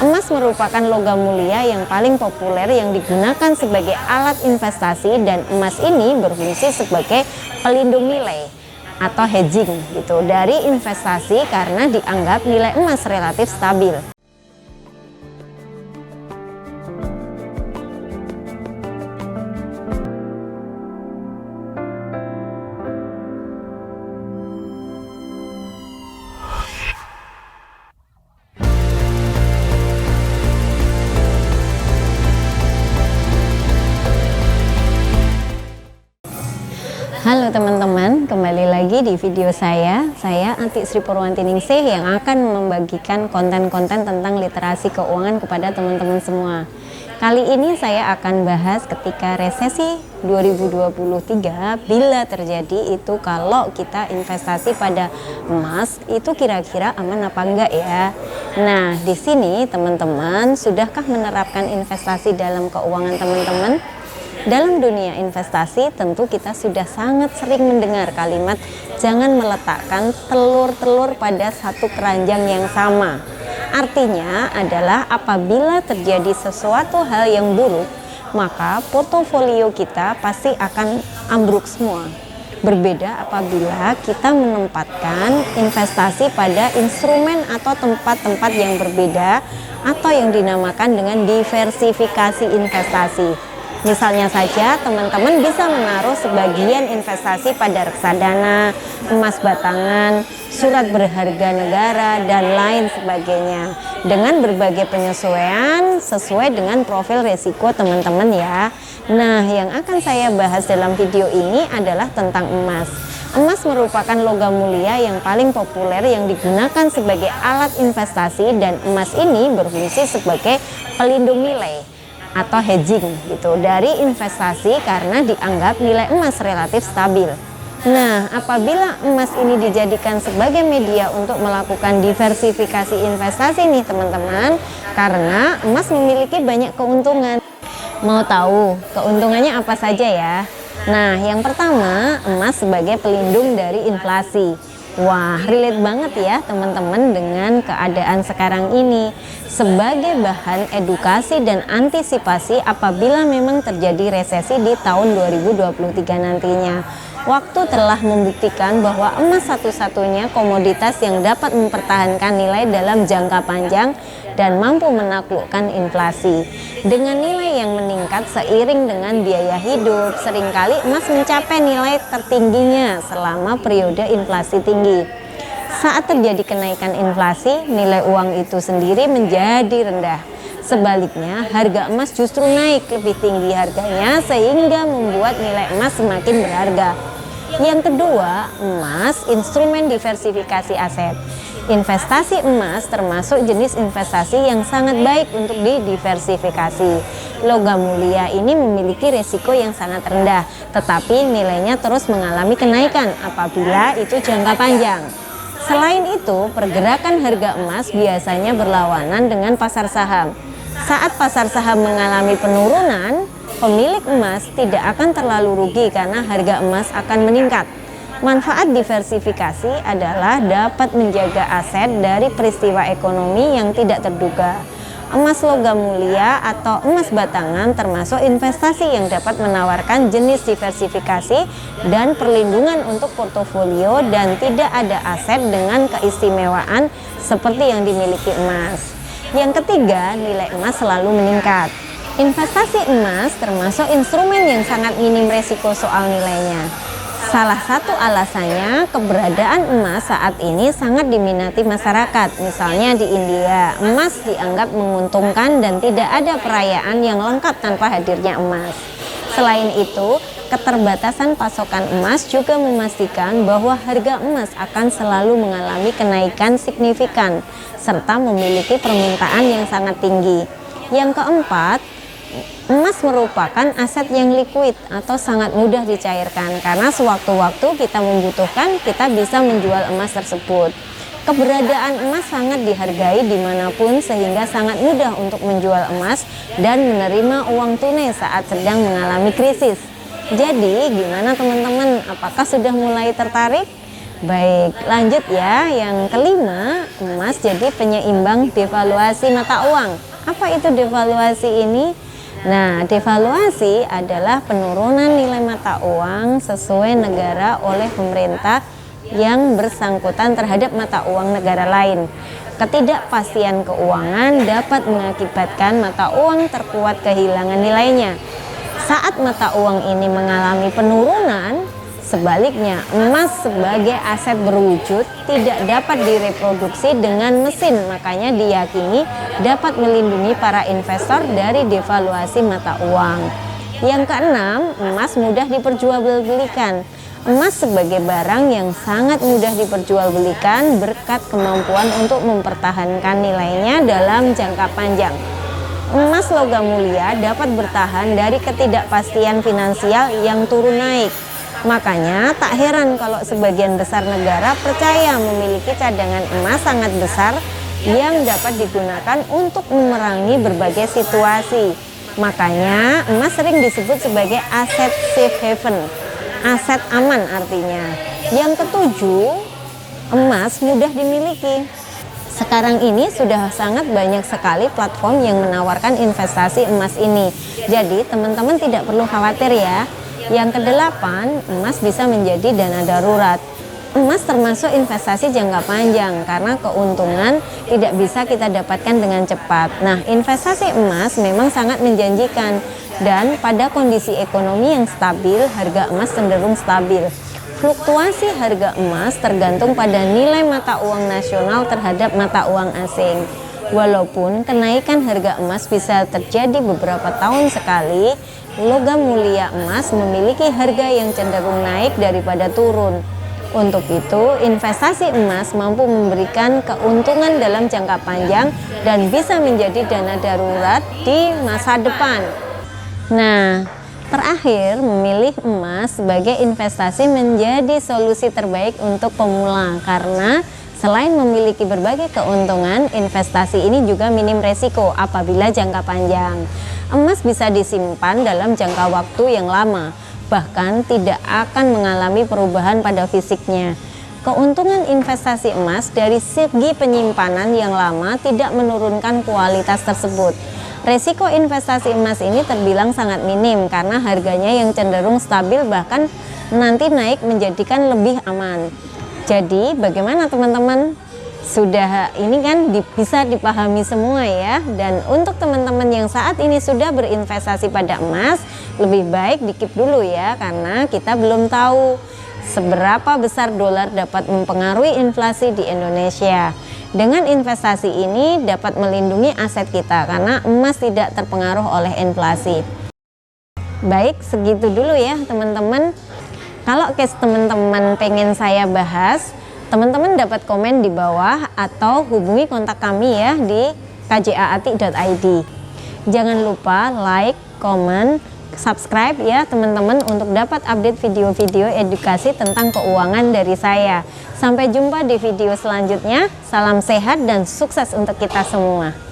Emas merupakan logam mulia yang paling populer yang digunakan sebagai alat investasi, dan emas ini berfungsi sebagai pelindung nilai atau hedging gitu dari investasi karena dianggap nilai emas relatif stabil. Halo teman-teman, kembali lagi di video saya Ati Sri Purwantiningsih yang akan membagikan konten-konten tentang literasi keuangan kepada teman-teman semua. Kali ini saya akan bahas ketika resesi 2023 bila terjadi itu, kalau kita investasi pada emas itu kira-kira aman apa enggak ya. Nah, di sini teman-teman sudahkah menerapkan investasi dalam keuangan teman-teman? Dalam dunia investasi tentu kita sudah sangat sering mendengar kalimat jangan meletakkan telur-telur pada satu keranjang yang sama. Artinya adalah apabila terjadi sesuatu hal yang buruk, maka portofolio kita pasti akan ambruk semua. Berbeda apabila kita menempatkan investasi pada instrumen atau tempat-tempat yang berbeda atau yang dinamakan dengan diversifikasi investasi. Misalnya saja teman-teman bisa menaruh sebagian investasi pada reksadana, emas batangan, surat berharga negara, dan lain sebagainya dengan berbagai penyesuaian sesuai dengan profil resiko teman-teman ya. Nah, yang akan saya bahas dalam video ini adalah tentang emas. Emas merupakan logam mulia yang paling populer yang digunakan sebagai alat investasi, dan emas ini berfungsi sebagai pelindung nilai atau hedging gitu dari investasi karena dianggap nilai emas relatif stabil. Nah, apabila emas ini dijadikan sebagai media untuk melakukan diversifikasi investasi nih teman-teman, karena emas memiliki banyak keuntungan. Mau tahu keuntungannya apa saja ya? Nah, yang pertama, emas sebagai pelindung dari inflasi. Wah, relate banget ya teman-teman dengan keadaan sekarang ini, sebagai bahan edukasi dan antisipasi apabila memang terjadi resesi di tahun 2023 nantinya. Waktu telah membuktikan bahwa emas satu-satunya komoditas yang dapat mempertahankan nilai dalam jangka panjang dan mampu menaklukkan inflasi. Dengan nilai yang meningkat seiring dengan biaya hidup, seringkali emas mencapai nilai tertingginya selama periode inflasi tinggi. Saat terjadi kenaikan inflasi, nilai uang itu sendiri menjadi rendah. Sebaliknya, harga emas justru naik lebih tinggi harganya sehingga membuat nilai emas semakin berharga. Yang kedua, emas instrumen diversifikasi aset. Investasi emas termasuk jenis investasi yang sangat baik untuk didiversifikasi. Logam mulia ini memiliki risiko yang sangat rendah, tetapi nilainya terus mengalami kenaikan apabila itu jangka panjang. Selain itu, pergerakan harga emas biasanya berlawanan dengan pasar saham. Saat pasar saham mengalami penurunan, pemilik emas tidak akan terlalu rugi karena harga emas akan meningkat. Manfaat diversifikasi adalah dapat menjaga aset dari peristiwa ekonomi yang tidak terduga. Emas logam mulia atau emas batangan termasuk investasi yang dapat menawarkan jenis diversifikasi dan perlindungan untuk portofolio, dan tidak ada aset dengan keistimewaan seperti yang dimiliki emas. Yang ketiga, nilai emas selalu meningkat. Investasi emas termasuk instrumen yang sangat minim resiko soal nilainya. Salah satu alasannya, keberadaan emas saat ini sangat diminati masyarakat. Misalnya di India, emas dianggap menguntungkan dan tidak ada perayaan yang lengkap tanpa hadirnya emas. Selain itu, keterbatasan pasokan emas juga memastikan bahwa harga emas akan selalu mengalami kenaikan signifikan serta memiliki permintaan yang sangat tinggi. Yang keempat, emas merupakan aset yang liquid atau sangat mudah dicairkan, karena sewaktu-waktu kita membutuhkan, kita bisa menjual emas tersebut. Keberadaan emas sangat dihargai dimanapun sehingga sangat mudah untuk menjual emas dan menerima uang tunai saat sedang mengalami krisis. Jadi gimana teman-teman, apakah sudah mulai tertarik? Baik, lanjut ya. Yang kelima, emas jadi penyeimbang devaluasi mata uang. Apa itu devaluasi ini? Nah, devaluasi adalah penurunan nilai mata uang sesuai negara oleh pemerintah yang bersangkutan terhadap mata uang negara lain. Ketidakpastian keuangan dapat mengakibatkan mata uang terkuat kehilangan nilainya. Saat mata uang ini mengalami penurunan, sebaliknya emas sebagai aset berwujud tidak dapat direproduksi dengan mesin, makanya diyakini dapat melindungi para investor dari devaluasi mata uang. Yang keenam, emas mudah diperjualbelikan. Emas sebagai barang yang sangat mudah diperjualbelikan berkat kemampuan untuk mempertahankan nilainya dalam jangka panjang. Emas logam mulia dapat bertahan dari ketidakpastian finansial yang turun naik. Makanya tak heran kalau sebagian besar negara percaya memiliki cadangan emas sangat besar yang dapat digunakan untuk memerangi berbagai situasi. Makanya emas sering disebut sebagai aset safe haven. Aset aman artinya. Yang ketujuh, emas mudah dimiliki. Sekarang ini sudah sangat banyak sekali platform yang menawarkan investasi emas ini. Jadi teman-teman tidak perlu khawatir ya. Yang kedelapan, emas bisa menjadi dana darurat. Emas termasuk investasi jangka panjang karena keuntungan tidak bisa kita dapatkan dengan cepat. Nah, investasi emas memang sangat menjanjikan. Dan pada kondisi ekonomi yang stabil, harga emas cenderung stabil. Fluktuasi harga emas tergantung pada nilai mata uang nasional terhadap mata uang asing. Walaupun kenaikan harga emas bisa terjadi beberapa tahun sekali, logam mulia emas memiliki harga yang cenderung naik daripada turun. Untuk itu, investasi emas mampu memberikan keuntungan dalam jangka panjang dan bisa menjadi dana darurat di masa depan. Nah, terakhir, memilih emas sebagai investasi menjadi solusi terbaik untuk pemula karena selain memiliki berbagai keuntungan, investasi ini juga minim resiko apabila jangka panjang. Emas bisa disimpan dalam jangka waktu yang lama, bahkan tidak akan mengalami perubahan pada fisiknya. Keuntungan investasi emas dari segi penyimpanan yang lama tidak menurunkan kualitas tersebut. Resiko investasi emas ini terbilang sangat minim karena harganya yang cenderung stabil bahkan nanti naik menjadikan lebih aman. Jadi bagaimana teman-teman? Sudah ini kan bisa dipahami semua ya. Dan untuk teman-teman yang saat ini sudah berinvestasi pada emas, lebih baik dikip dulu ya karena kita belum tahu seberapa besar dolar dapat mempengaruhi inflasi di Indonesia. Dengan investasi ini dapat melindungi aset kita karena emas tidak terpengaruh oleh inflasi. Baik, segitu dulu ya teman-teman. Kalau case teman-teman pengen saya bahas, teman-teman dapat komen di bawah atau hubungi kontak kami ya di kjaati.id. Jangan lupa like, komen, subscribe ya teman-teman untuk dapat update video-video edukasi tentang keuangan dari saya. Sampai jumpa di video selanjutnya. Salam sehat dan sukses untuk kita semua.